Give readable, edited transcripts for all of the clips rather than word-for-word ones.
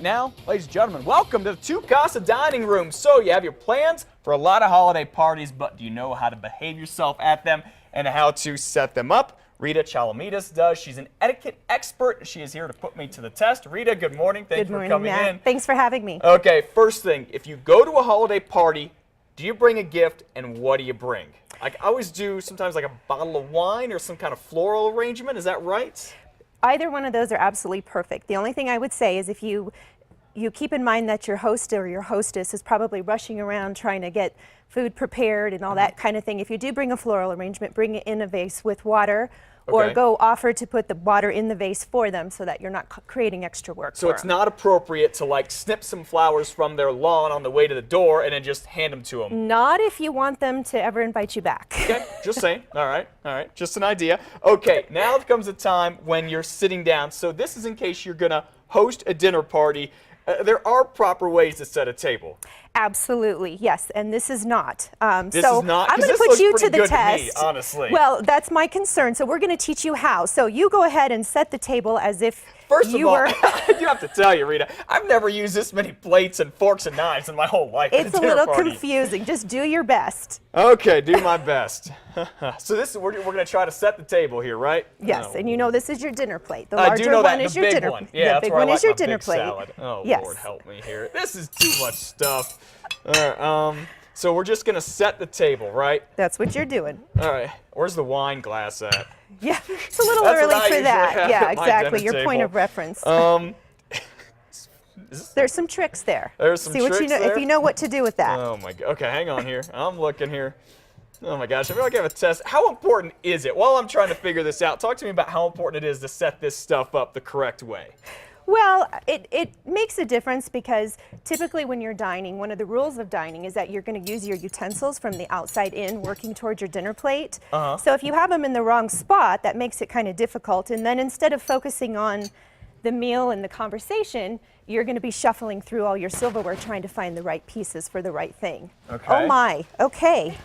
right now, ladies and gentlemen, welcome to the Two Casa Dining Room. So you have your plans for a lot of holiday parties, but do you know how to behave yourself at them and how to set them up? Rita Chalamitas does. She's an etiquette expert. She is here to put me to the test. Rita, good morning. Thank you for coming in. Thanks for having me. Okay, first thing, if you go to a holiday party, do you bring a gift and what do you bring? I always do sometimes like a bottle of wine or some kind of floral arrangement. Is that right? Either one of those are absolutely perfect. The only thing I would say is if you keep in mind that your host or your hostess is probably rushing around trying to get food prepared and all that kind of thing. If you do bring a floral arrangement, bring it in a vase with water. Or go offer to put the water in the vase for them so that you're not creating extra work. So it's not appropriate to like snip some flowers from their lawn on the way to the door and then just hand them to them. Not if you want them to ever invite you back. Okay, just saying. All right, just an idea. Okay, now comes a time when you're sitting down. So this is in case you're gonna host a dinner party. There are proper ways to set a table. Absolutely, yes, and this is not. This is not, I'm going to put you to the test. Me, honestly. Well, that's my concern. So we're going to teach you how. So you go ahead and set the table as if First you of all, were. I do have to tell you, Rita, I've never used this many plates and forks and knives in my whole life. It's a little confusing. Just do your best. Okay, do my best. So this we're going to try to set the table here, right? Yes, and you know this is your dinner plate. The I do larger know one that. is The your big dinner. one. Yeah, the big one is your dinner plate. Salad. Oh yes. Lord, help me here. This is too much stuff. All right, so we're just going to set the table, right? That's what you're doing. All right. Where's the wine glass at? Yeah, it's a little early for that. Yeah, exactly. Your point of reference. There's some tricks there. There's some tricks there? If you know what to do with that. Oh my God. Okay, hang on here. I'm looking here. Oh my gosh, I feel like I have a test. How important is it? While I'm trying to figure this out, talk to me about how important it is to set this stuff up the correct way. Well, it makes a difference because typically when you're dining, one of the rules of dining is that you're going to use your utensils from the outside in, working towards your dinner plate. So if you have them in the wrong spot, that makes it kind of difficult. And then instead of focusing on the meal and the conversation, you're going to be shuffling through all your silverware trying to find the right pieces for the right thing. Okay. Oh my, okay.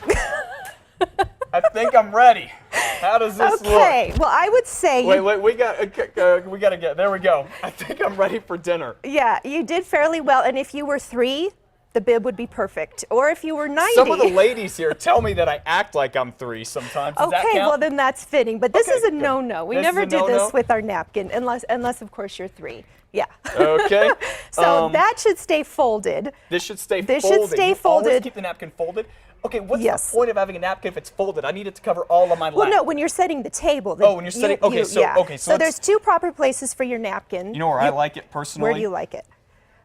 I think I'm ready. How does this look? Okay, well I would say... Wait, we got to get, there we go. I think I'm ready for dinner. Yeah, you did fairly well, and if you were 3, the bib would be perfect. Or if you were 90... Some of the ladies here tell me that I act like I'm 3 sometimes. Does that count? Well then that's fitting, but this is a no-no. We never do this with our napkin, unless of course you're 3. Yeah. Okay. So that should stay folded. This should stay folded. This should stay folded. Always keep the napkin folded? Okay, what's the point of having a napkin if it's folded? I need it to cover all of my lap. Well, no, when you're setting the table. When you're setting, So there's 2 proper places for your napkin. You know where I like it personally? Where do you like it?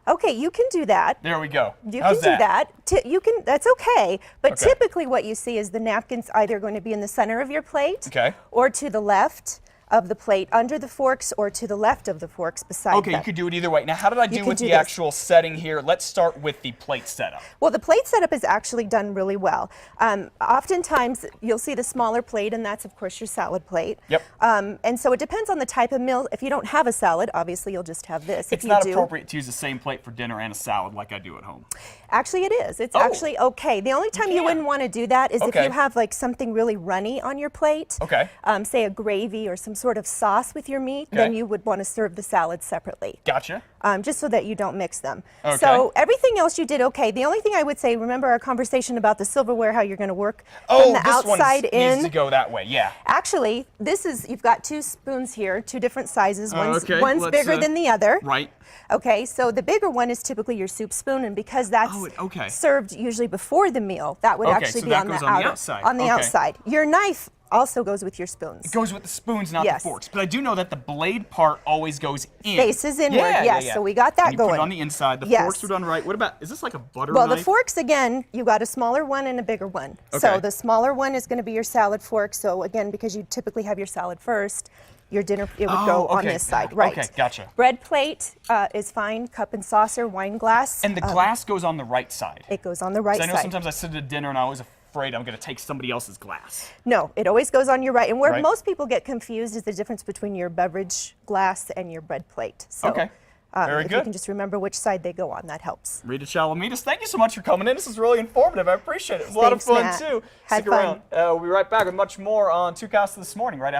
Okay, you can do that. There we go. You can do that. That's okay. But typically what you see is the napkin's either going to be in the center of your plate or to the left of the plate under the forks or to the left of the forks beside them. Okay, you could do it either way. Now, how did I do with the actual setting here? Let's start with the plate setup. Well, the plate setup is actually done really well. Oftentimes, you'll see the smaller plate, and that's, of course, your salad plate. Yep. And so it depends on the type of meal. If you don't have a salad, obviously, you'll just have this. It's not appropriate to use the same plate for dinner and a salad like I do at home. Actually, it is. It's actually okay. The only time you wouldn't want to do that is if you have like something really runny on your plate. Okay. Say a gravy or some sort of sauce with your meat, then you would want to serve the salad separately. Gotcha. Just so that you don't mix them. Okay. So everything else you did okay. The only thing I would say, remember our conversation about the silverware, how you're going to work from the outside in. Needs to go that way, yeah. Actually, you've got 2 spoons here, 2 different sizes. One's Let's, bigger than the other. Right. Okay, so the bigger one is typically your soup spoon, and because that's served usually before the meal, that would actually be on the outside. On the outside. Your knife also goes with your spoons. It goes with the spoons, not the forks. But I do know that the blade part always goes in. Faces inward, yes. So we got that going. You put it on the inside. The forks are done right. What about, is this like a butter knife? Well, the forks, again, you got a smaller one and a bigger one. So the smaller one is going to be your salad fork. So again, because you typically have your salad first, your dinner, it would go on this side, right? Okay, gotcha. Bread plate is fine, cup and saucer, wine glass. And the glass goes on the right side. It goes on the right side. I know sometimes I sit at dinner and I'm always afraid I'm going to take somebody else's glass. No, it always goes on your right. And where most people get confused is the difference between your beverage glass and your bread plate. So, Very good. If you can just remember which side they go on, that helps. Rita Chalamitas, thank you so much for coming in. This is really informative. I appreciate it. It was a lot of fun, too. Stick around. We'll be right back with much more on Two Casa this morning, right after.